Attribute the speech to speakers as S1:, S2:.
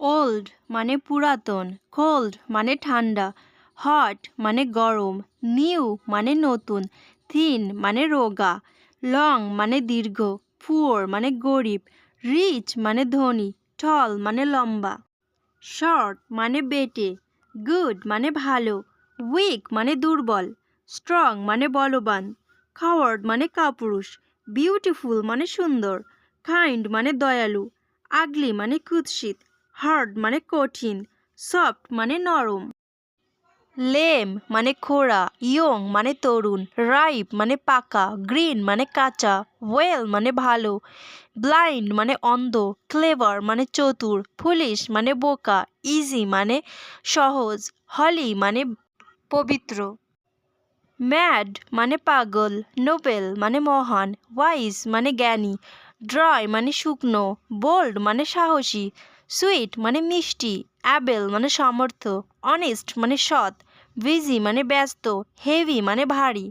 S1: Old মানে পুরাতন, cold মানে ঠান্ডা, হট মানে গরম, নিউ মানে নতুন, থিন মানে রোগা, লং মানে দীর্ঘ, পুয়ার মানে গরিব, রিচ মানে ধনী, টল মানে লম্বা। শর্ট মানে বেটে, গুড মানে ভালো, উইক মানে দুর্বল, স্ট্রং মানে বলবান, কাওয়ার্ড মানে কাপুরুষ, বিউটিফুল মানে সুন্দর, কাইন্ড মানে দয়ালু, আগলি মানে কুৎসিত, হার্ড মানে কঠিন, সফট মানে নরম। লেম মানে খোড়া, ইয়ং মানে তরুণ, রাইপ মানে পাকা, গ্রিন মানে কাঁচা, ওয়েল মানে ভালো, ব্লাইন্ড মানে অন্ধ, ক্লেভার মানে চতুর, ফুলিশ মানে বোকা, ইজি মানে সহজ, হলি মানে পবিত্র। ম্যাড মানে পাগল, নোবেল মানে মহান, ওয়াইজ মানে জ্ঞানী, ড্রাই মানে শুকনো, বোল্ড মানে সাহসী, সুইট মানে মিষ্টি, অ্যাবেল মানে সামর্থ্য, অনেস্ট মানে সৎ, বিজি মানে ব্যস্ত, হেভি মানে ভারী।